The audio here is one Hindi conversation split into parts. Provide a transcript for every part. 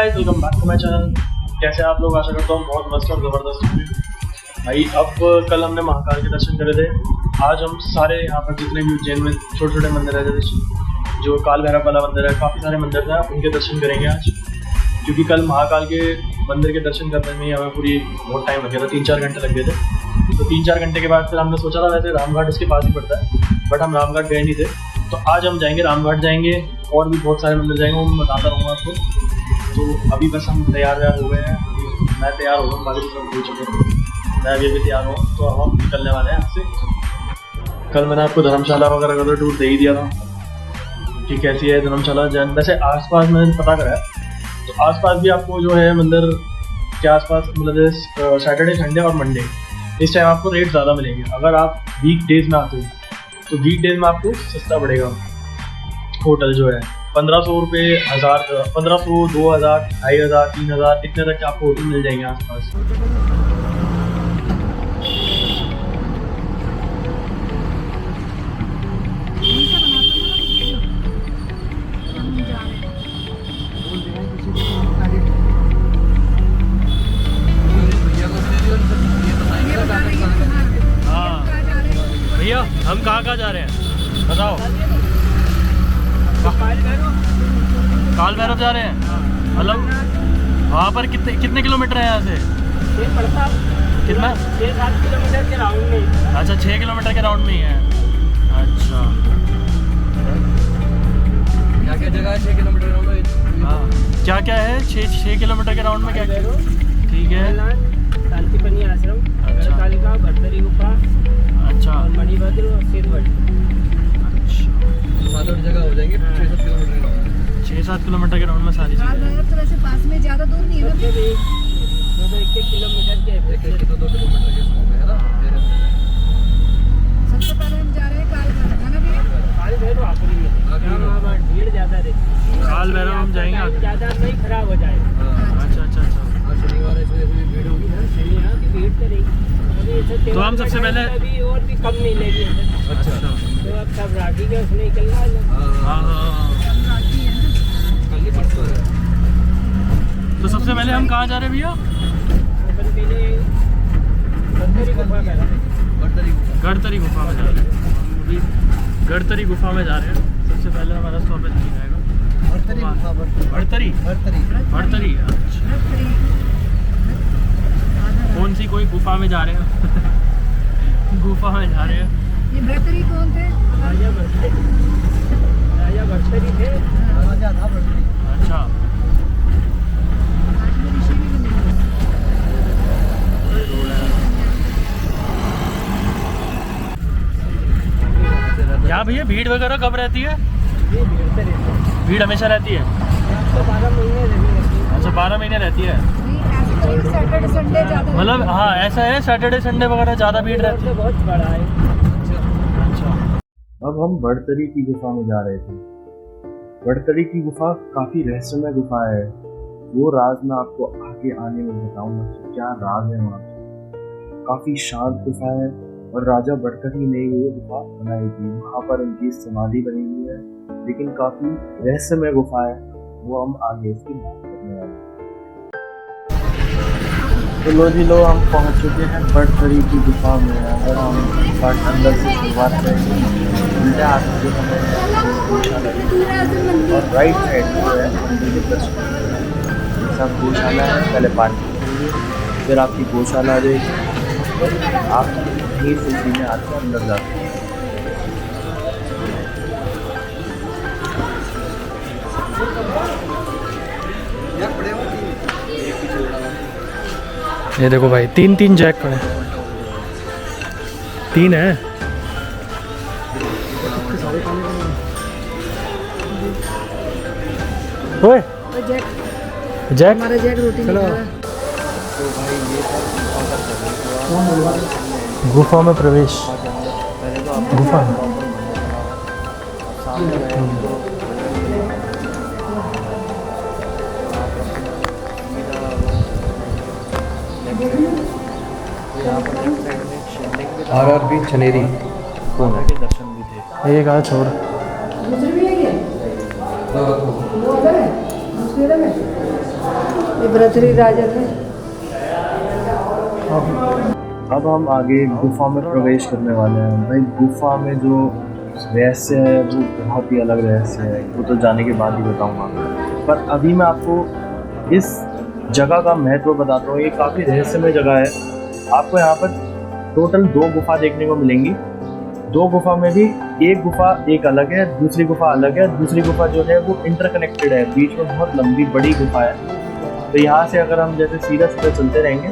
Guys, welcome back to my channel. कैसे आप लोग? आशा करता हूँ बहुत मस्त और ज़बरदस्त होंगे भाई। अब कल हमने महाकाल के दर्शन करे थे। आज हम सारे यहाँ पर जितने भी उज्जैन में छोटे छोटे मंदिर है, जैसे जो काल भैरव वाला मंदिर है, काफ़ी सारे मंदिर हैं, उनके दर्शन करेंगे आज। क्योंकि कल महाकाल के मंदिर के दर्शन करने में हमें पूरी बहुत टाइम लग गया था, 3-4 घंटे लग गए थे। तो 3-4 घंटे के बाद फिर हमने सोचा था, वैसे रामघाट इसके पास ही पड़ता है, बट हम रामघाट गए नहीं थे। तो आज हम जाएंगे, रामघाट जाएंगे और भी बहुत सारे मंदिर जाएंगे, वो मैं बताता रहूँगा आपको। तो अभी बस हम तैयार हो गए हैं। मैं तैयार हो गया, बाकी सब हो चुके हैं, मैं अभी तैयार हूँ। तो अब हम निकलने वाले हैं यहाँ से। कल मैंने आपको धर्मशाला वगैरह का टूर दे ही दिया था कि कैसी है धर्मशाला। वैसे आसपास मैंने पता करा है, तो आसपास भी आपको जो है मंदिर के आसपास, मतलब सैटरडे, संडे और मंडे, इस टाइम आपको रेट ज़्यादा मिलेंगे। अगर आप वीक डेज में आते हो तो वीक डेज में आपको सस्ता पड़ेगा। होटल जो है 1500 रुपये, 1000, 1500, 2000, 2500, 3000 इतने तक के आपको होटल मिल जाएंगे आसपास। हाँ भैया, हम कहाँ जा रहे हैं बताओ? काल भैरव जा रहे हैं। मतलब वहाँ पर कितने किलोमीटर है यहाँ से? कितना? 6-7 किलोमीटर के राउंड में। अच्छा, 6 किलोमीटर के राउंड में ही है। अच्छा, क्या क्या जगह है 6 किलोमीटर राउंड में? हाँ, क्या क्या है 6 किलोमीटर के राउंड में? क्या क्या? ठीक है, शांतिपनी आश्रम, अच्छा, कालिका, भरतरी गुफा, अच्छा, और मणिभद्र और सिरवट। अच्छा, 7-8 जगह हो जाएंगे। 6-7 किलोमीटर 6-7 किलोमीटर के राउंड में सारी चीज़ें। तो वैसे पास में ज़्यादा दूर नहीं है ना? 1-1 किलोमीटर के, 1-2 किलोमीटर के हो गया ना। सबसे पहले हम जा रहे हैं काल भैरव, है ना भैया? काल भैरव आखिरी में, वहाँ भीड़ ज़्यादा रहती है। काल भैरव हम जाएंगे, ज़्यादा नहीं खराब हो जाएगा। अच्छा अच्छा अच्छा। शनिवार ऐसे भीड़ होगी ना, शनिवार की भीड़ करेगी। तो हम सबसे पहले अभी और भी कम नहीं लेगी। अच्छा, तो अब सब राखी का उसने निकलना है। हाँ हाँ, कल ही परसों है। तो सबसे पहले हम कहाँ जा रहे हैं भैया? गढ़तरी गुफा में जा रहे हैं। हम अभी गढ़तरी गुफा में जा रहे हैं। सबसे पहले हमारा स्टॉपेज नहीं जाएगा भरतरी। अच्छा, कौन सी कोई गुफा में जा रहे हैं? गुफा में जा रहे हैं। ये भरतरी कौन थे? राजा भरतरी थे। राजा था भरतरी। अच्छा, यहाँ भैया भीड़ वगैरह कब रहती है? भीड़ हमेशा रहती है। 12 महीने रहती है। अच्छा, 12 महीने रहती है। सैटरडे संडे ज़्यादा, मतलब हाँ, ऐसा है, सैटरडे संडे वगैरह ज़्यादा भीड़ रहती है। बहुत बड़ा है। अच्छा, अब हम बड़तरी की गुफा में जा रहे थे। बड़तरी की गुफा काफ़ी रहस्यमय गुफा है। वो राज मैं आपको आगे आने में बताऊंगा कि क्या राज है वहाँ पे। काफ़ी शांत गुफा है और राजा बड़तरी ने ये गुफा बनाई थी। वहाँ पर उनकी समाधि बनी हुई है, लेकिन काफ़ी रहस्यमय गुफा है। वो हम आगे इसकी बात करने वाले हैं। तो लो हम पहुँच चुके हैं बड़तरी की गुफा में। अगर हम अंदर से शुरुआत करेंगे, उल्टे हाथ से हमें गौशाला और राइट साइड जो है मंदिर के दर्शन। सब गौशाला है, पहले पानी करेंगे, फिर आपकी गौशाला आ जाएगी और आप यहीं से सीधे आके अंदर जाते हैं। ये देखो भाई, 3 जैक पड़े, 3 है। ओए जैक, हमारा जैक रोटी चलो। निकाला। तो भाई ये गुफा में प्रवेश। गुफा RRB छनेरी के दर्शन भी थे। एक आ छोड़ दूसरी भी है क्या? 2 है, उसके में ये भरतरी राजा थे। अब हम आगे गुफा में प्रवेश करने वाले हैं। भाई गुफा में जो रहस्य है वो बहुत ही अलग रहस्य है, वो तो जाने के बाद ही बताऊंगा। पर अभी मैं आपको इस जगह का महत्व बताता हूँ। ये काफ़ी रहस्यमय जगह है। आपको यहाँ पर टोटल 2 गुफा देखने को मिलेंगी। 2 गुफा में भी एक गुफा एक अलग है, दूसरी गुफा अलग है। दूसरी गुफा जो है वो इंटरकनेक्टेड है, बीच में बहुत लंबी बड़ी गुफा है। तो यहाँ से अगर हम जैसे सीधा सीधा चलते रहेंगे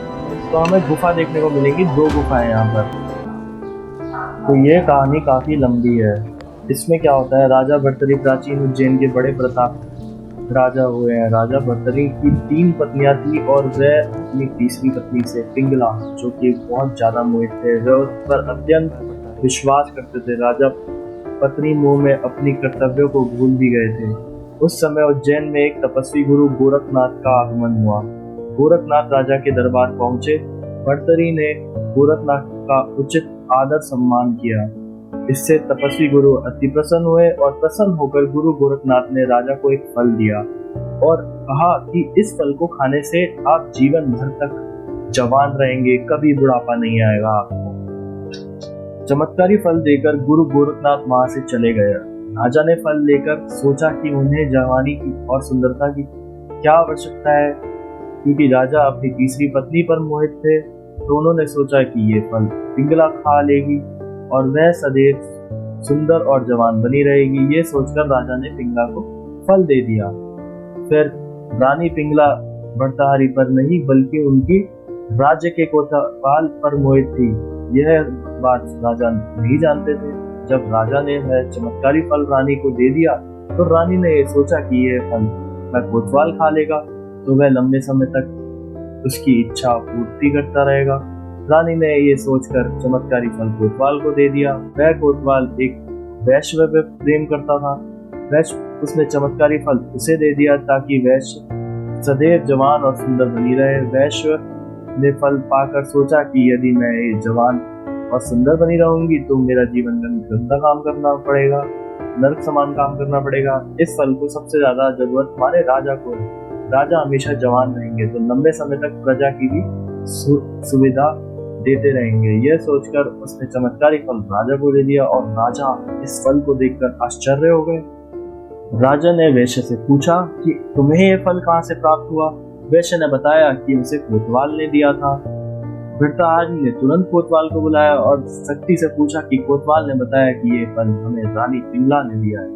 तो हमें गुफा देखने को मिलेगी। 2 गुफा है यहाँ पर। तो ये कहानी काफ़ी लंबी है। इसमें क्या होता है, राजा भर्तरी प्राचीन उज्जैन के बड़े प्रताप राजा हुए हैं। राजा भर्तरी की 3 पत्नियां थी और वह अपनी तीसरी पत्नी से पिंगला, जो कि बहुत ज़्यादा मोहित थे, वह उस पर अत्यंत विश्वास करते थे। राजा पत्नी मोह में अपनी कर्तव्यों को भूल भी गए थे। उस समय उज्जैन में एक तपस्वी गुरु गोरखनाथ का आगमन हुआ। गोरखनाथ राजा के दरबार पहुंचे। भर्तरी ने गोरखनाथ का उचित आदर सम्मान किया। इससे तपस्वी गुरु अति प्रसन्न हुए और प्रसन्न होकर गुरु गोरखनाथ ने राजा को एक फल दिया और कहा कि इस फल को खाने से आप जीवन भर तक जवान रहेंगे, कभी बुढ़ापा नहीं आएगा आपको। चमत्कारी फल देकर गुरु गोरखनाथ वहां से चले गए। राजा ने फल लेकर सोचा कि उन्हें जवानी की और सुंदरता की क्या आवश्यकता है, क्योंकि राजा अपनी तीसरी पत्नी पर मोहित थे। तो उन्होंने सोचा कि ये फल पिंगला खा लेगी और वह सदैव सुंदर और जवान बनी रहेगी। ये सोचकर राजा ने पिंगला को फल दे दिया। फिर रानी पिंगला भर्तृहरि पर नहीं बल्कि उनकी राज्य के कोतवाल पर मोहित थी। यह बात राजा नहीं जानते थे। जब राजा ने वह चमत्कारी फल रानी को दे दिया तो रानी ने सोचा कि यह फल वह कोतवाल खा लेगा तो वह लंबे समय तक उसकी इच्छा पूर्ति करता रहेगा। रानी ने ये सोचकर चमत्कारी फल कोतवाल को दे दिया। वह कोतवाल एक वैश्य पे प्रेम करता था। वैश्य उसने चमत्कारी फल उसे दे दिया ताकि वैश्य सदैव जवान और सुंदर बनी रहे। वैश्य ने फल पाकर सोचा कि यदि मैं ये जवान और सुंदर बनी रहूंगी तो मेरा जीवन गंदा काम करना पड़ेगा, नरक समान काम करना पड़ेगा। इस फल को सबसे ज्यादा जरूरत हमारे राजा को है। राजा हमेशा जवान रहेंगे तो लंबे समय तक प्रजा की भी सुविधा देते रहेंगे। यह सोचकर उसने चमत्कारी फल राजा को दे दिया और राजा इस फल को देखकर आश्चर्य हो गए। राजा ने वैश्य से पूछा कि तुम्हें यह फल कहाँ से प्राप्त हुआ। वैश्य ने बताया कि उसे कोतवाल ने दिया था। भर्तृहरि ने तुरंत कोतवाल को बुलाया और सख्ती से पूछा कि कोतवाल ने बताया कि ये फल हमें रानी पिंगला ने दिया है।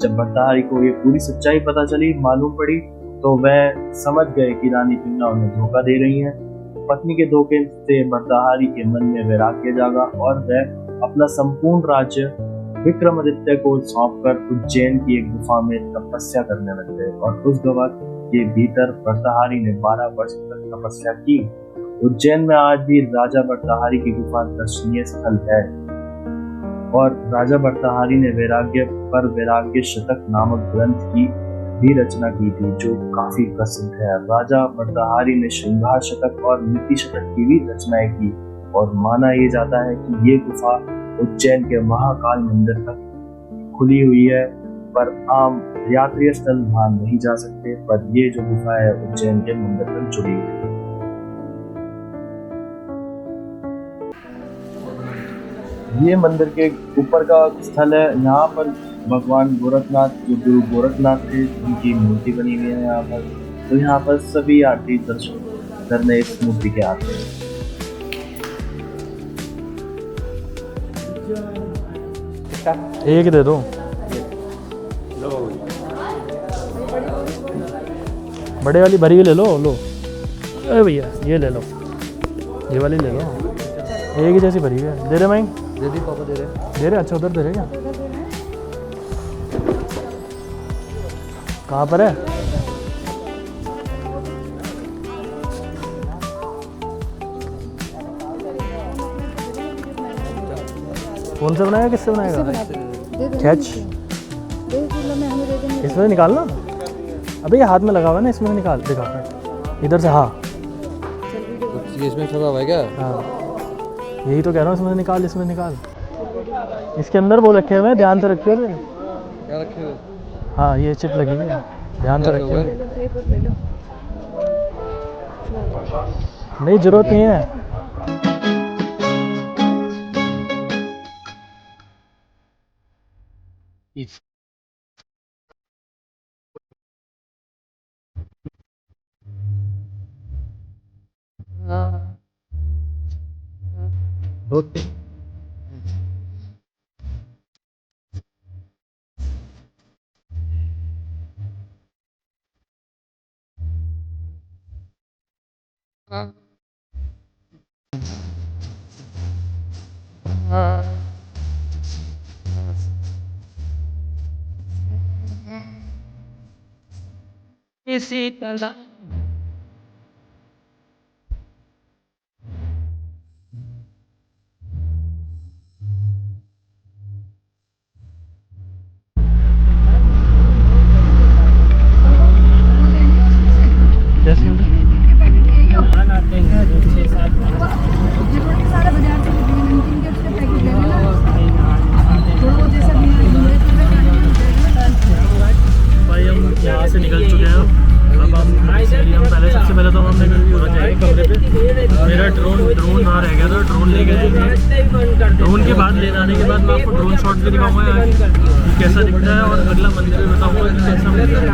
जब भर्तृहरि को ये पूरी सच्चाई पता चली, मालूम पड़ी, तो वह समझ गए कि रानी पिंगला उन्हें धोखा दे रही है। पत्नी के धोखे से भर्तृहरि के मन में वैराग्य जागा और वह अपना संपूर्ण राज्य विक्रमादित्य को सौंपकर उज्जैन की एक गुफा में तपस्या करने लग गए। और उस गुफा के भीतर भर्तृहरि ने 12 वर्ष तक तपस्या की। उज्जैन में आज भी राजा भर्तृहरि की गुफा दर्शनीय स्थल है। और राजा भर्तृहरि ने वैराग्य पर वैराग्य शतक नामक ग्रंथ की भी रचना की थी, जो काफी प्रसिद्ध है। राजा भर्तृहरि ने श्रृंगार शतक और नीति शतक की भी रचनाएं की और माना यह जाता है कि ये गुफा उज्जैन के महाकाल मंदिर तक खुली हुई है, पर आम यात्री स्थल वहां नहीं जा सकते। पर ये जो गुफा है उज्जैन के मंदिर तक जुड़ी हुई है। ये मंदिर के ऊपर का स्थल है। यहाँ पर भगवान गोरखनाथ, जो गुरु गोरखनाथ थे, उनकी मूर्ति बनी हुई है यहाँ पर। तो यहाँ पर सभी यात्री दर्शन करने इस मूर्ति के आते हैं। एक दे दो, बड़े वाली भरी हुई ले लो। अरे भैया ये ले लो, ये वाली ले लो, एक ही जैसी भरी हुई है। दे रहे मैं? दे दी पापा, दे रहे। दे रहे? अच्छा उधर दे रहे क्या? कहाँ पर है? कौन सा बनाएगा, किससे बनाएगा? कैच इसमें से निकालना। अबे ये हाथ में लगा हुआ है ना, इसमें से निकाल, दिखा इधर से। हाँ इसमें छपा हुआ है क्या? हाँ यही तो कह रहा हूँ, इसमें से निकाल, इसमें निकाल। इसके अंदर वो रखे हुए हैं, ध्यान से रखे हुए। क्या रखे हुए? हाँ ये चिप लगी हुई है, ध्यान से रखे हुए। नहीं जरूरत नहीं है। इसी तरह जैसे आते हैं 6-7 सारा बाजार से नमकीन के उसके पैकेट ले लेना थोड़ा बहुत जैसा भी भाई हम यहाँ से निकल चुके हैं। अब हम पहले सबसे पहले तो हमने पहुँच जाएंगे कमरे पे। मेरा ड्रोन वहाँ रह गया था, ड्रोन ले गए थे। ड्रोन के बाद ले जाने के बाद मैं आपको ड्रोन शॉट भी दिखाऊंगा यार कि कैसा दिखता है, और अगला मंदिर भी बताऊंगा कि कैसा मंदिर है,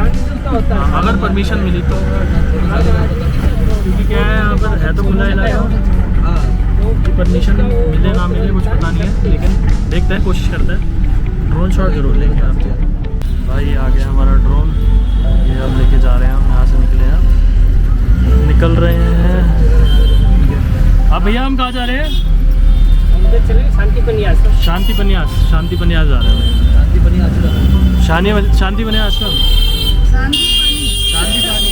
अगर परमिशन मिली तो। क्योंकि क्या है यहाँ पर है तो खुला इलाका, कि परमिशन मिले ना मिले कुछ पता नहीं है, लेकिन देखते हैं, कोशिश करते हैं। ड्रोन शॉट जरूर लेंगे आपके। भाई आ गया हमारा ड्रोन, ये अब लेके जा रहे हैं हम। यहाँ से निकले हैं, निकल रहे हैं। अब भैया हम कहाँ जा रहे हैं? हम उधर चले शांति पनियास। शांति पनियास जा रहे हैं भैया। शांति पनियास आश्रम। शांति शांति पानी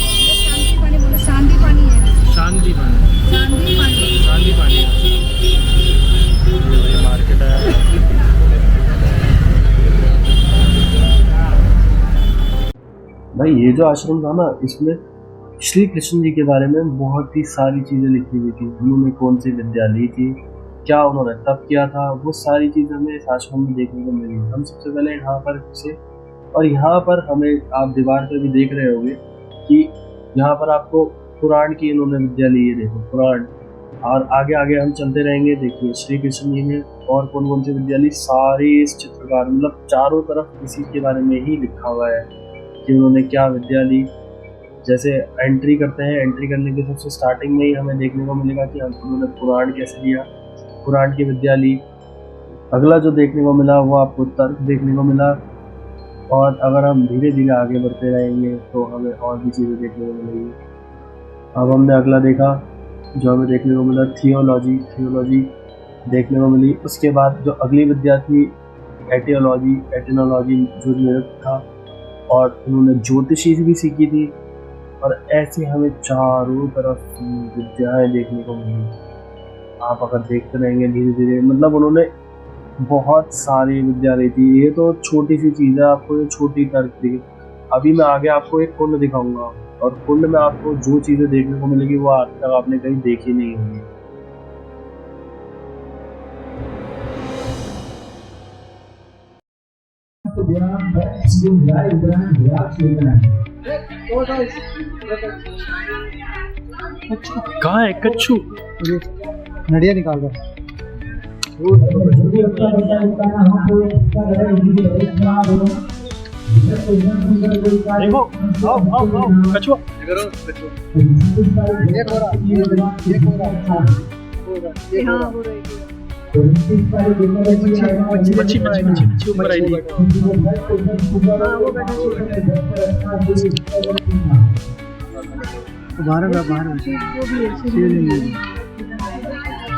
पानी बोले शांति पानी है शांति पानी शांति पानी शांति पानी ये मार्केट है। भाई ये जो आश्रम था ना, इसमें श्री कृष्ण जी के बारे में बहुत ही सारी चीज़ें लिखी हुई थी। उन्होंने कौन सी विद्या ली थी, क्या उन्होंने तप किया था, वो सारी चीज़ें हमें इस आश्रम में देखने को मिली। हम सबसे पहले यहाँ पर घुसे, और यहाँ पर हमें, आप दीवार पर भी देख रहे होंगे कि यहाँ पर आपको पुराण की इन्होंने विद्या ली है। देखो पुराण, और आगे आगे हम चलते रहेंगे। देखिए श्री कृष्ण जी ने और कौन कौन सी विद्या ली, सारी इस चित्रकार मतलब चारों तरफ इसी के बारे में ही लिखा हुआ है कि उन्होंने क्या विद्या ली। जैसे एंट्री करते हैं, एंट्री करने के सबसे स्टार्टिंग में ही हमें देखने को मिलेगा कि उन्होंने पुराण कैसे लिया, पुराण की विद्या ली। अगला जो देखने को मिला वो आपको तर्क देखने को मिला, और अगर हम धीरे धीरे आगे बढ़ते रहेंगे तो हमें और भी चीज़ें देखने को मिलेगी। अब हमने अगला देखा, जो हमें देखने को मिला थियोलॉजी देखने को मिली। उसके बाद जो अगली विद्या थी एटिनोलॉजी जो नृत्य था, और उन्होंने ज्योतिषी भी सीखी थी। और ऐसे हमें चारों तरफ विद्याएं देखने को मिली। आप अगर देखते रहेंगे धीरे धीरे, मतलब उन्होंने बहुत सारी विद्या ली थी। ये तो छोटी सी चीज़ है, आपको ये छोटी तर्क दी। अभी मैं आगे आपको एक कुंड दिखाऊंगा, और कुंड में आपको जो चीज़ें देखने को मिलेगी वो आज तक आपने कहीं देखी नहीं होगी। कहाँ है कच्छू? नड़िया निकाल दो। देखो आओ कछुआ। मच्छी ऊपर आई थी। बाहर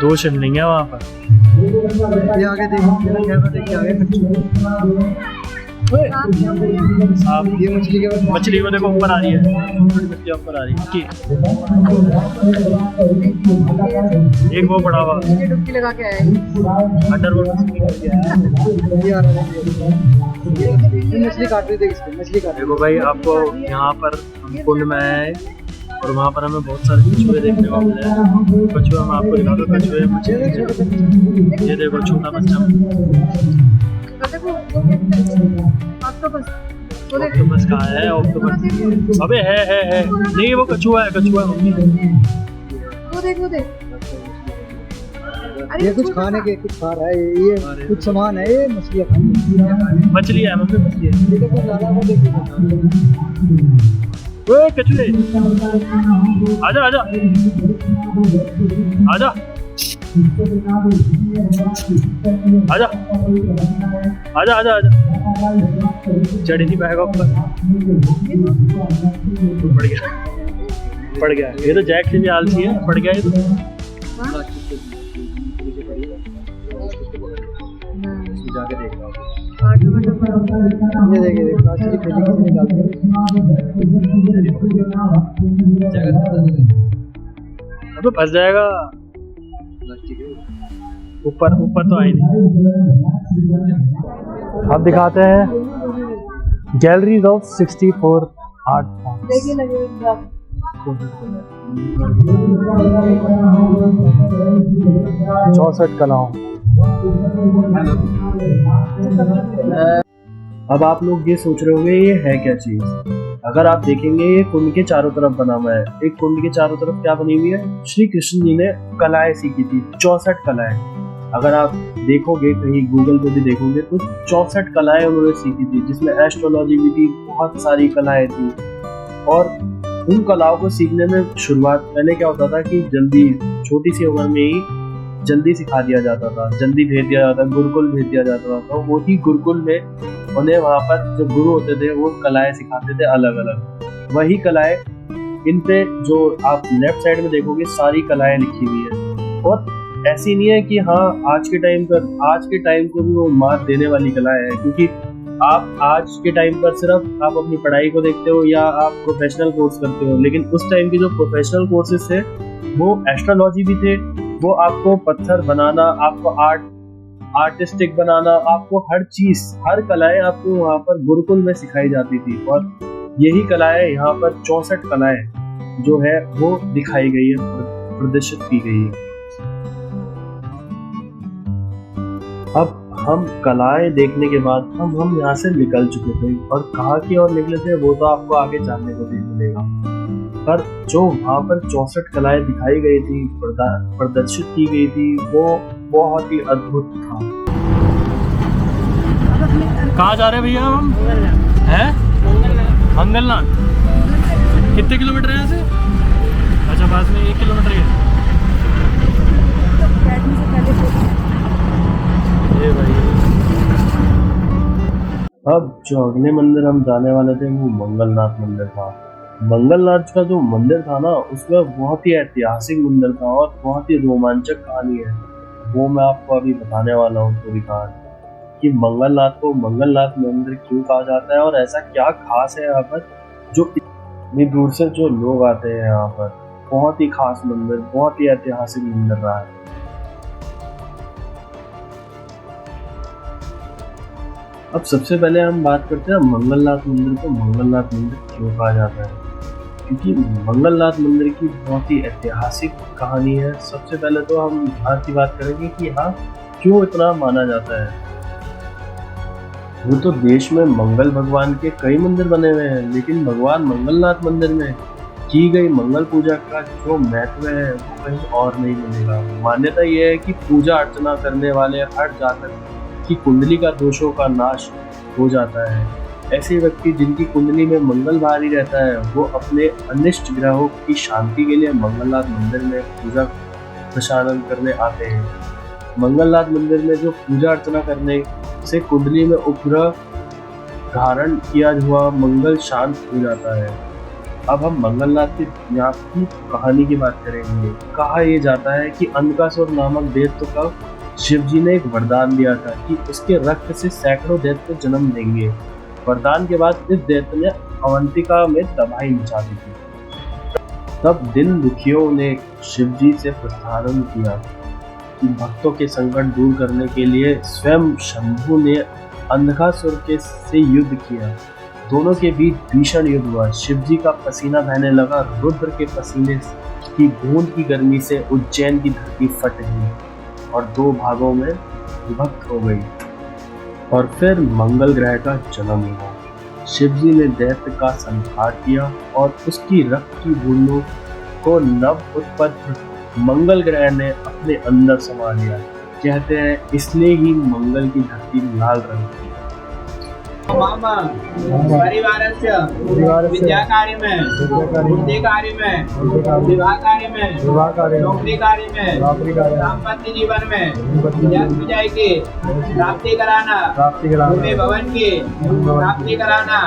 दो शिवलिंग है वहाँ पर। ये आगे देखो, देखिए आगे आप ये मछली को देखो ऊपर आ रही है, मछली ऊपर आ रही है। एक वो बड़ा हुआ डुबकी लगा के आए अंडर वाटर मछली काट रही थी, मछली काट। देखो भाई, आपको यहाँ पर हम कुंड में आए हैं, और वहाँ पर हमें बहुत सारे कछुए देखने को मिले हैं। कछुए हम आपको दिखा दो, कछुए मछली। ये देखो छोटा बच्चा ऑक्टोपस कहाँ है? ऑक्टोपस अबे है नहीं, वो कछुआ है मम्मी। वो देख। अरे ये कुछ खाने के कुछ खा रहा है, ये कुछ सामान है, ये मछलियाँ खाने। मछली है मम्मी, मछली है। ये देखो लाला वो देखो। ओए कछुए, आजा आजा आजा आजा आजा आजा आजा। चढ़ी थी बैग ऊपर, पड़ गया। ये तो जैक से भी आलसी है, पड़ गया ये तो। जाके देख रहा हूँ। ये देखिए प्लास्टिक की थैली किसी निकाल के अबे फंस जाएगा। ऊपर ऊपर तो आई नहीं। अब दिखाते हैं गैलरीज ऑफ 64 आर्ट फॉर्म्स। देखिए लगे 64 कलाओं। अब आप लोग ये सोच रहे होंगे ये है क्या चीज। अगर आप देखेंगे ये कुंड के चारों तरफ बना हुआ है। एक कुंड के चारों तरफ क्या बनी हुई है, श्री कृष्ण जी ने कलाएं सीखी थी, 64 कलाएं। अगर आप देखोगे कहीं गूगल पे भी देखोगे तो 64 कलाएं उन्होंने सीखी थी, जिसमें एस्ट्रोलॉजी भी थी, बहुत सारी कलाएं थी। और उन कलाओं को सीखने में शुरुआत पहले क्या होता था कि जल्दी छोटी सी उम्र में ही जल्दी सिखा दिया जाता था, जल्दी भेज दिया जाता, गुरुकुल भेज दिया जाता था। तो वही गुरुकुल में उन्हें वहाँ पर जो गुरु होते थे वो कलाएं सिखाते थे अलग अलग। वही कलाएं इन पे जो आप लेफ्ट साइड में देखोगे सारी कलाएं लिखी हुई है। और ऐसी नहीं है कि हाँ आज के टाइम को भी वो मात देने वाली कलाएं है, क्योंकि आप आज के टाइम पर सिर्फ आप अपनी पढ़ाई को देखते हो या आप प्रोफेशनल कोर्स करते हो, लेकिन उस टाइम के जो प्रोफेशनल कोर्सेज थे वो एस्ट्रोलॉजी भी थे। वो आपको पत्थर बनाना, आपको आर्टिस्टिक बनाना, आपको हर चीज, हर कलाएं आपको वहाँ पर गुरुकुल में सिखाई जाती थी। और यही कलाएं यहाँ पर 64 कलाएं जो है वो दिखाई गई है, प्रदर्शित की गई है। अब हम कलाएं देखने के बाद हम यहाँ से निकल चुके थे, और कहाँ की ओर निकले थे वो तो आपको आगे जानने को भी मिलेगा। पर जो वहाँ पर 64 कलाएं दिखाई गई थी, प्रदर्शित की गई थी, वो बहुत ही अद्भुत था। कहाँ जा रहे हैं भैया हम? हैं? मंगलनाथ। कितने किलोमीटर है यहाँ से? अच्छा पास में 1 किलोमीटर है। ये भाई अब जो अगले मंदिर हम जाने वाले थे वो मंगलनाथ मंदिर था। मंगलनाथ का जो मंदिर था ना, उसमें बहुत ही ऐतिहासिक मंदिर था और बहुत ही रोमांचक कहानी है। वो मैं आपको अभी बताने वाला हूँ पूरी कहानी, कि मंगलनाथ को मंगलनाथ मंदिर क्यों कहा जाता है और ऐसा क्या खास है यहाँ पर जो इतनी दूर से जो लोग आते हैं यहाँ पर। बहुत ही खास मंदिर, बहुत ही ऐतिहासिक मंदिर रहा है। अब सबसे पहले हम बात करते हैं मंगलनाथ मंदिर को मंगलनाथ मंदिर क्यों कहा जाता है, क्योंकि मंगलनाथ मंदिर की बहुत ही ऐतिहासिक कहानी है। सबसे पहले तो हम यहाँ की बात करेंगे कि यहाँ क्यों इतना माना जाता है। वो तो देश में मंगल भगवान के कई मंदिर बने हुए हैं, लेकिन भगवान मंगलनाथ मंदिर में की गई मंगल पूजा का जो महत्व है वो कहीं और नहीं मिलेगा। मान्यता यह है कि पूजा अर्चना करने वाले हर जातक की कुंडली का दोषों का नाश हो जाता है। ऐसे व्यक्ति जिनकी कुंडली में मंगल भारी रहता है वो अपने अनिष्ट ग्रहों की शांति के लिए मंगलनाथ मंदिर में पूजा प्रसारण करने आते हैं। मंगलनाथ मंदिर में जो पूजा अर्चना करने से कुंडली में उपग्रह धारण किया हुआ मंगल शांत हो जाता है। अब हम मंगलनाथ की यहाँ की कहानी की बात करेंगे। कहा यह जाता है कि अंधकासुर नामक दैत्य का शिव जी ने एक वरदान दिया था कि उसके रक्त से सैकड़ों दैत्य जन्म देंगे। वरदान के बाद इस दैत्य ने अवंतिका में तबाही मचा दी थी। तब दिन दुखियों ने शिव जी से प्रार्थना किया कि भक्तों के संकट दूर करने के लिए स्वयं शंभु ने अंधकासुर के से युद्ध किया। दोनों के बीच भीषण युद्ध हुआ। शिव जी का पसीना बहने लगा। रुद्र के पसीने की बूंद की गर्मी से उज्जैन की धरती फट गई और दो भागों में विभक्त हो गई। और फिर मंगल ग्रह का जन्म हुआ। शिव जी ने दैत्य का संहार किया और उसकी रक्त की बूंदों को नव उत्पन्न मंगल ग्रह ने अपने अंदर समा लिया। कहते हैं इसलिए ही मंगल की धरती लाल रंग की है। मामा परिवारस्य विद्या कार्य में, बुद्धि कार्य में, विवाह कार्य में, नौकरी कार्य में, दाम्पत्य जीवन में जन्म विजय की प्राप्ति कराना, भूमि भवन की प्राप्ति कराना,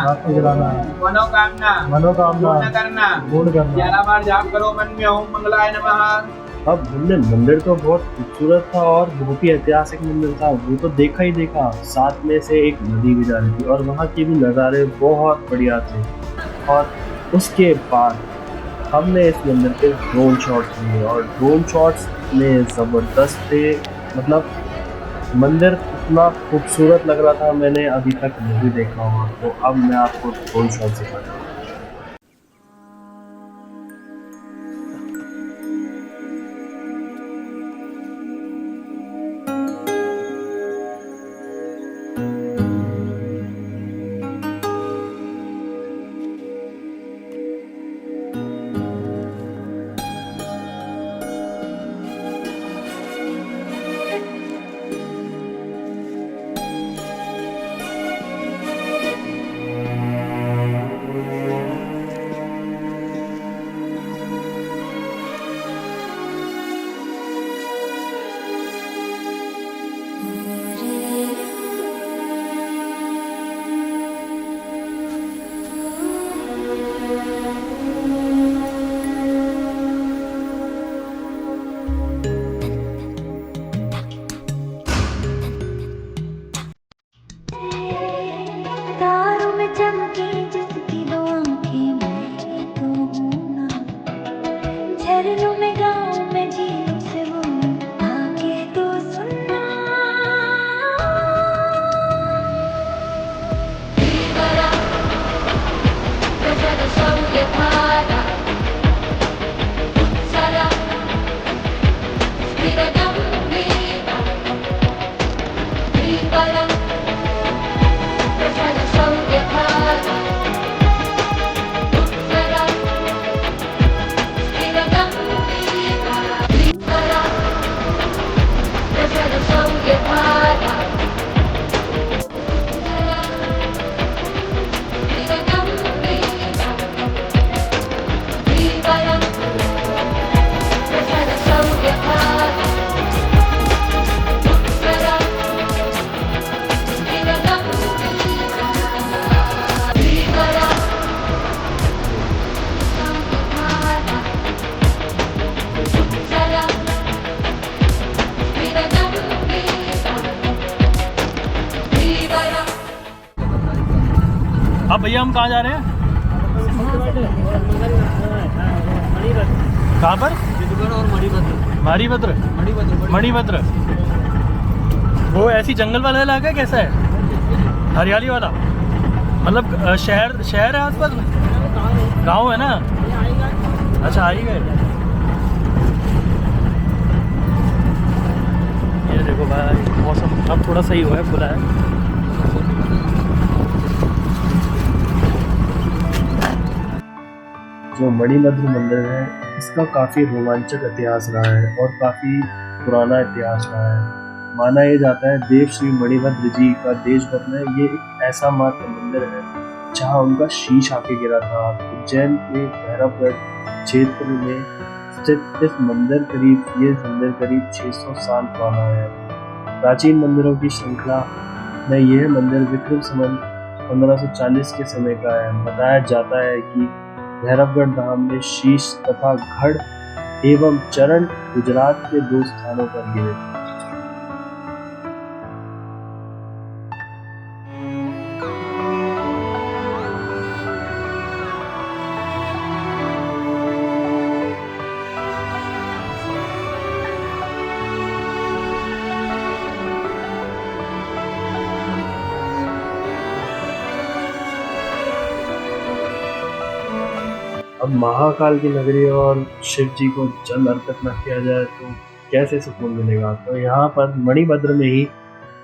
मनोकामना पूर्ण करना। 11 बार जाप करो मन में ओम मंगलाय नमः। अब हमने मंदिर तो बहुत खूबसूरत था और बहुत ही ऐतिहासिक मंदिर था, वो तो देखा ही देखा। साथ में से एक नदी भी जा रही थी और वहाँ के भी नज़ारे बहुत बढ़िया थे। और उसके बाद हमने इस मंदिर के ड्रोन शॉट्स लिए और ड्रोन शॉट्स इतने ज़बरदस्त थे, मतलब मंदिर इतना खूबसूरत लग रहा था, मैंने अभी तक नहीं देखा हुआ। तो अब मैं आपको ड्रोन शॉट दिखाता हूँ। अब भैया हम कहाँ जा रहे हैं? कहाँ पर? मणिभद्र। वो ऐसी जंगल वाला इलाका है, कैसा है? हरियाली वाला, मतलब शहर है आसपास? गांव है ना? अच्छा, आ ही गए। ये देखो भाई, मौसम अब थोड़ा सही हुआ है, खुला है। जो मणिभद्र मंदिर है, इसका काफ़ी रोमांचक इतिहास रहा है और काफ़ी पुराना इतिहास रहा है। माना यह जाता है देव श्री मणिभद्र जी का देशभक्त में ये एक ऐसा मात्र मंदिर है जहां उनका शीश आके गिरा था। उज्जैन के भैरवगढ़ क्षेत्र में स्थित इस मंदिर करीब 600 साल पुराना है। प्राचीन मंदिरों की श्रृंखला में यह मंदिर विक्रम संवत 1540 के समय का है। बताया जाता है कि भैरवगढ़ धाम में शीश तथा घड़ एवं चरण गुजरात के 2 स्थानों पर गिरे थे। अब महाकाल की नगरी और शिव जी को जल अर्पित न किया जाए तो कैसे सुकून मिलेगा। तो यहाँ पर मणिभद्र में ही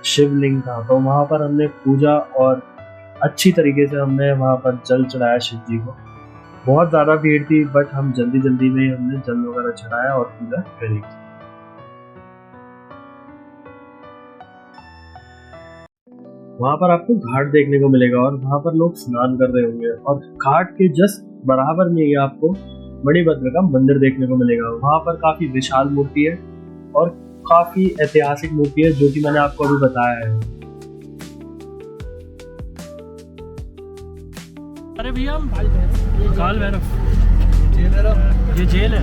शिवलिंग था, तो वहाँ पर हमने पूजा और अच्छी तरीके से हमने वहाँ पर जल चढ़ाया शिव जी को। बहुत ज़्यादा भीड़ थी, बट हम जल्दी जल्दी में हमने जल वगैरह चढ़ाया और पूजा करी। वहाँ पर आपको घाट देखने को मिलेगा और वहाँ पर लोग स्नान कर रहे होंगे, और घाट के जस्ट बराबर में ही आपको मणिभद्र का मंदिर देखने को मिलेगा। वहाँ पर काफी विशाल मूर्ति है और काफी ऐतिहासिक मूर्ति है, जो कि मैंने आपको अभी बताया है। अरे भैया हम काल भैरव, ये जेल है।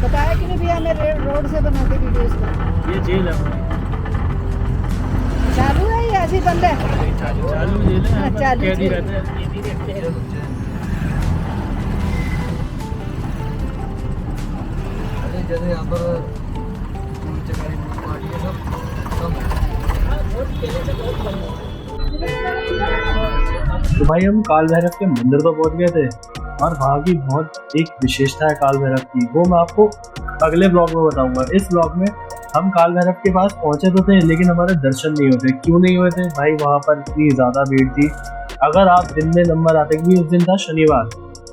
बताया कि नहीं भैया, मैं रोड से बनाते वीडियोस को। ये जेल है, चालू है या ऐसे बंद है? चालू जेल है, चालू कैदी जेल। रहते हैं। जैसे यहाँ पर तो भाई हम काल भैरव के मंदिर तो पहुंच गए थे, और वहाँ की बहुत एक विशेषता है काल भैरव की, वो मैं आपको अगले ब्लॉग में बताऊंगा। इस ब्लॉग में हम काल भैरव के पास पहुंचे तो थे, लेकिन हमारे दर्शन नहीं होते। क्यों नहीं हुए थे भाई? वहाँ पर इतनी ज़्यादा भीड़ थी। अगर आप दिन में नंबर आते, क्योंकि उस दिन था शनिवार,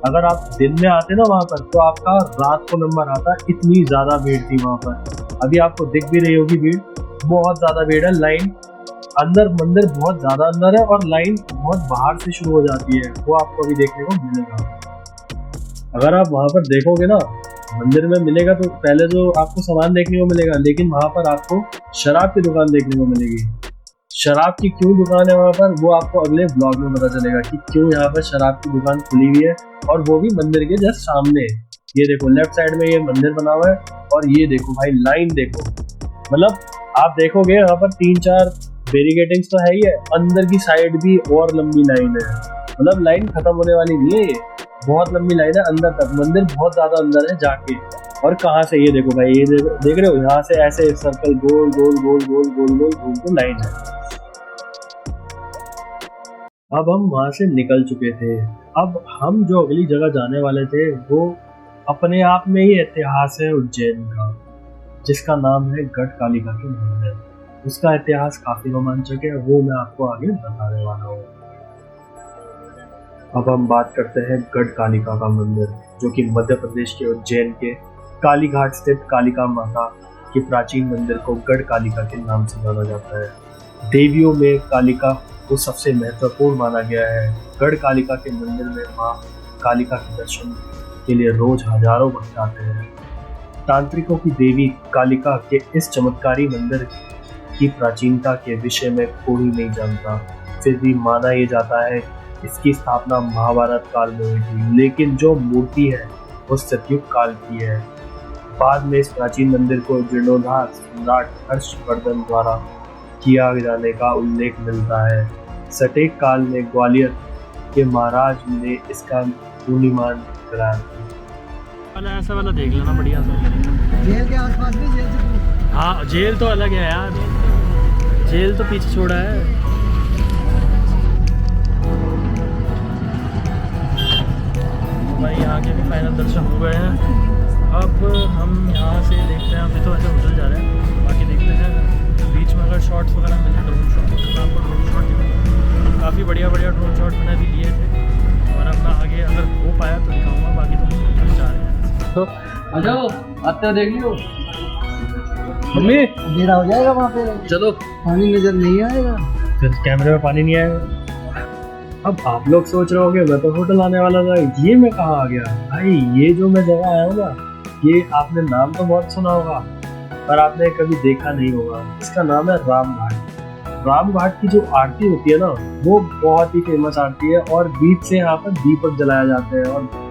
अगर आप दिन में आते ना वहाँ पर, तो आपका रात को नंबर आता। इतनी ज़्यादा भीड़ थी वहाँ पर। अभी आपको दिख भी रही होगी भीड़, बहुत ज़्यादा भीड़ है। लाइन अंदर, मंदिर बहुत ज़्यादा अंदर है और लाइन बहुत बाहर से शुरू हो जाती है, वो आपको अभी देखने को मिलेगा। अगर आप वहाँ पर देखोगे ना, मंदिर में मिलेगा तो पहले जो आपको सामान देखने को मिलेगा, लेकिन वहाँ पर आपको शराब की दुकान देखने को मिलेगी। शराब की क्यों दुकान है वहाँ पर, वो आपको अगले ब्लॉग में पता चलेगा कि क्यों यहाँ पर शराब की दुकान खुली हुई है, और वो भी मंदिर के जस्ट सामने। ये देखो लेफ्ट साइड में ये मंदिर बना हुआ है, और ये देखो भाई लाइन देखो, मतलब आप देखोगे यहाँ पर 3-4 बैरिकेडिंग्स तो है ही है, अंदर की साइड भी और लंबी लाइन है। मतलब लाइन खत्म होने वाली नहीं है, ये बहुत लंबी लाइन है अंदर तक। मंदिर बहुत ज्यादा अंदर है जाके। और कहाँ से, ये देखो भाई, ये देख रहे हो, यहाँ से ऐसे सर्कल गोल गोल गोल गोल गोल गोल घूम के लाइन है। अब हम वहां से निकल चुके थे। अब हम जो अगली जगह जाने वाले थे, वो अपने आप में ही इतिहास है उज्जैन का, जिसका नाम है गढ़ कालिका के मंदिर। उसका इतिहास काफी रोमांचक है, वो मैं आपको आगे बताने वाला हूँ। अब हम बात करते हैं गढ़ कालिका का मंदिर, जो कि मध्य प्रदेश के उज्जैन के काली घाट स्थित कालिका माता के प्राचीन मंदिर को गढ़ कालिका के नाम से जाना जाता है। देवियों में कालिका को सबसे महत्वपूर्ण माना गया है। गढ़ कालिका के मंदिर में मां कालिका के दर्शन के लिए रोज हजारों भक्त आते हैं। तांत्रिकों की देवी कालिका के इस चमत्कारी मंदिर की प्राचीनता के विषय में कोई नहीं जानता, फिर भी माना यह जाता है इसकी स्थापना महाभारत काल में हुई थी, लेकिन जो मूर्ति है वो सतयुग काल की है। बाद में इस प्राचीन मंदिर को जीर्णोद्धार सम्राट हर्षवर्धन द्वारा किया जाने का उल्लेख मिलता है। सटीक काल में ग्वालियर के महाराज ने इसका निर्माण कराया। ऐसा वाला देख लेना बढ़िया सा। जेल के आसपास भी जेल से, हाँ जेल तो अलग है यार, जेल तो पीछे छोड़ा है। भाई यहाँ के भी फाइनल दर्शन हो गए हैं। अब हम यहाँ से देखते हैं, अभी तो ऐसे होटल जा रहे हैं, बाकी देखते हैं बीच में अगर शॉट्स वगैरह मिले, ड्रोन शॉट, तो आपको ड्रोन शॉट भी काफ़ी बढ़िया बढ़िया ड्रोन शॉट मैंने भी लिए थे, और अब मैं आगे अगर हो पाया तो दिखाऊंगा, बाकी तो हम होटल जा रहे हैं। तो आ जाओ, आते देख लियो। मम्मी अंधेरा हो जाएगा वहाँ पे, चलो, पानी नजर नहीं आएगा, फिर कैमरे में पानी नहीं आएगा। अब आप लोग सोच रहे होंगे मैं तो होटल आने वाला था, ये मैं कहाँ आ गया? भाई ये जो मैं जगह आया हूँ ना, ये आपने नाम तो बहुत सुना होगा, पर आपने कभी देखा नहीं होगा। इसका नाम है राम घाट। राम घाट की जो आरती होती है ना, वो बहुत ही फेमस आरती है, और बीच से यहाँ पर दीपक जलाए जाते हैं, और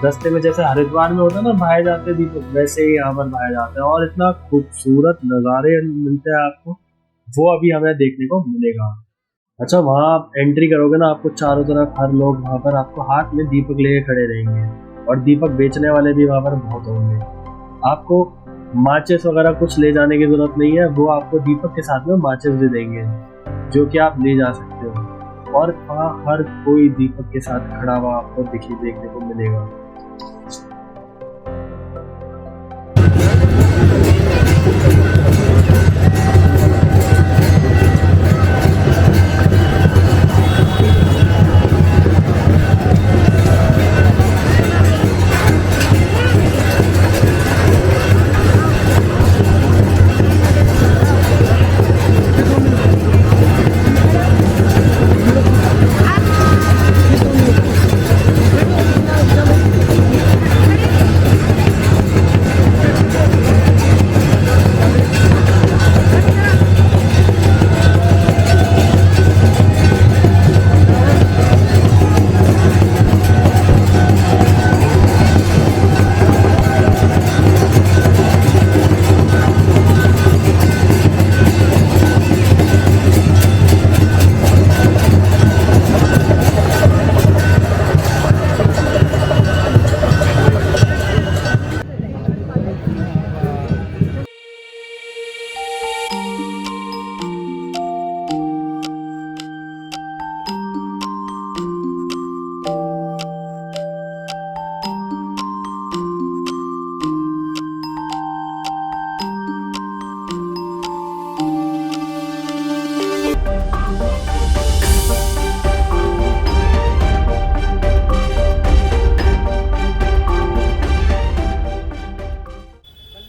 रास्ते में जैसे हरिद्वार में होता है ना भाए जाते हैं दीपक, वैसे ही यहाँ पर भाए जाते हैं, और इतना खूबसूरत नज़ारे मिलते हैं आपको, वो अभी हमें देखने को मिलेगा। अच्छा, वहाँ आप एंट्री करोगे ना, आपको चारों तरफ हर लोग वहाँ पर आपको हाथ में दीपक लेके खड़े रहेंगे, और दीपक बेचने वाले भी वहाँ पर बहुत होंगे। आपको माचिस वगैरह कुछ ले जाने की जरूरत नहीं है, वो आपको दीपक के साथ में माचिस भी देंगे, जो कि आप ले जा सकते हो। और वहाँ हर कोई दीपक के साथ खड़ा हुआ आपको देखने को मिलेगा।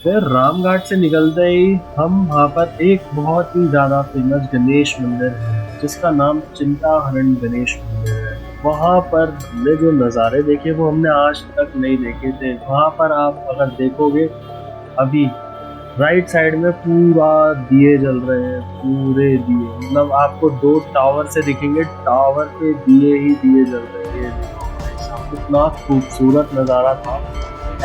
फिर रामघाट से निकलते ही हम वहाँ पर एक बहुत ही ज़्यादा फेमस गणेश मंदिर है जिसका नाम चिंताहरण गणेश मंदिर है। वहाँ पर हमने जो नज़ारे देखे वो हमने आज तक नहीं देखे थे। वहाँ पर आप अगर देखोगे अभी राइट साइड में पूरा दिए जल रहे हैं, पूरे दिए, मतलब आपको 2 टावर से दिखेंगे, टावर पे दिए ही दिए जल रहे हैं। कितना खूबसूरत नज़ारा था।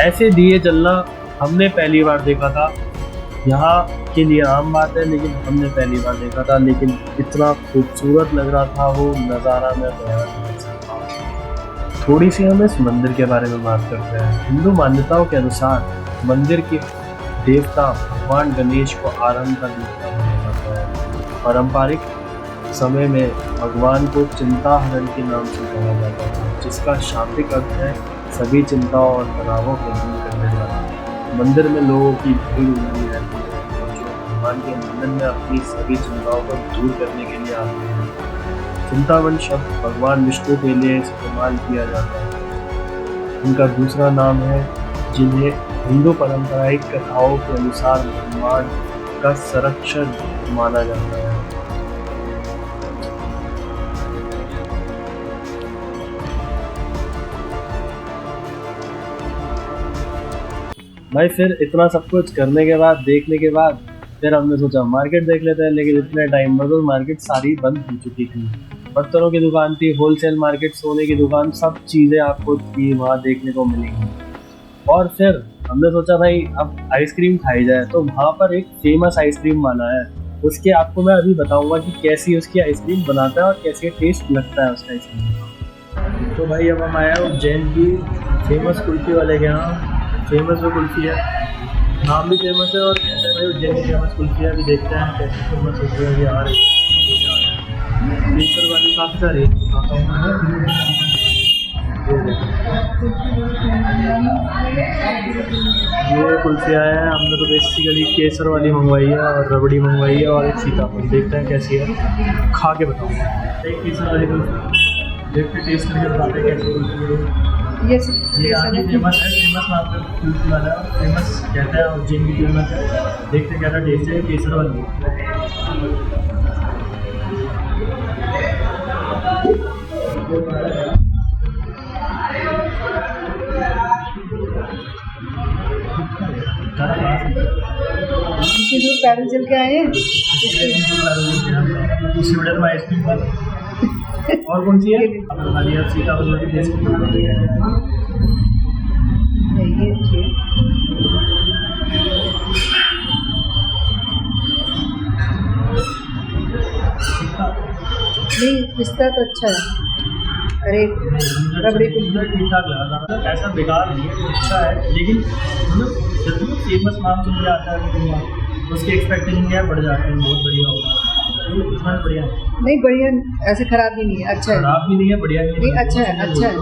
ऐसे दिए जलना हमने पहली बार देखा था। यहाँ के लिए आम बात है लेकिन हमने पहली बार देखा था। लेकिन इतना खूबसूरत लग रहा था वो नज़ारा, मैं बयान नहीं कर सकता। थोड़ी सी हम इस मंदिर के बारे में बात करते हैं। हिंदू मान्यताओं के अनुसार मंदिर के देवता भगवान गणेश को आरंभ का देवता माना जाता है। पारंपरिक समय में भगवान को चिंताहरण के नाम से जाना जाता है, जिसका शाब्दिक अर्थ है सभी चिंताओं और तनावों को दूर करने वाला। मंदिर में लोगों की भीड़ उमड़ी रहती है और जो भगवान के मंदिर में अपनी सभी चिंताओं को दूर करने के लिए आते हैं। चिंतावन शब्द भगवान विष्णु के लिए इस्तेमाल किया जाता है। उनका दूसरा नाम है जिन्हें हिंदू पारंपरिक कथाओं के अनुसार भगवान का संरक्षक माना जाता है। भाई फिर इतना सब कुछ करने के बाद, देखने के बाद, फिर हमने सोचा मार्केट देख लेते हैं। लेकिन इतने टाइम में तो मार्केट सारी बंद हो चुकी थी। पत्थरों की दुकान थी, होलसेल मार्केट, सोने की दुकान, सब चीज़ें आपको थी वहाँ देखने को मिलेंगी। और फिर हमने सोचा भाई अब आइसक्रीम खाई जाए। तो वहाँ पर एक फेमस आइसक्रीम वाला है, उसके आपको मैं अभी बताऊँगा कि कैसी उसकी आइसक्रीम बनाता है और कैसे टेस्ट लगता है उसका आइसक्रीम। तो भाई अब हम आए हैं उज्जैन की फेमस कुल्फ़ी वाले के यहाँ। फेमस वो कुल्फ़ी है, नाम भी फेमस है और कहते हैं भाई उज्जैन की फेमस कुल्फ़ी है। अभी देखते हैं कैसे फेमस होती है। आ रही केसर वाली काफ़ी सारी ये कुल्फ़ियाँ हैं। हमने तो बेसिकली केसर वाली मंगवाई है और रबड़ी मंगवाई है और एक सीताफल। देखते हैं कैसी है, खा के बताऊँगा। एक केसर वाली कुल्फ़ी देख के टेस्ट करके बताते हैं कैसी कुल्फ़ी है। ये आगे फेमस है, फेमस नाम पे कुल्फ़ी वाला है, फेमस कहता है उज्जैन की फेमस है। देखते क्या टेस्ट है केसर वाली। पैदल चल के आए उसी ऑर्डर में आइसक्रीम वाला। और कौन सी है? सीताफल वाली टेस्ट नहीं, पिस्ता तो अच्छा है। अरे रबड़ी कुल्फ़ी ठीक ठाक लगा था, ऐसा बेकार नहीं है, अच्छा है। लेकिन मतलब जब भी फेमस नाम सुन के आता है उसकी एक्सपेक्टेशन क्या बढ़ जाती है, बहुत बढ़िया होगा। बढ़िया नहीं, बढ़िया ऐसे खराब भी नहीं है, अच्छा है। खराब भी नहीं है, बढ़िया भी नहीं, अच्छा है, अच्छा है।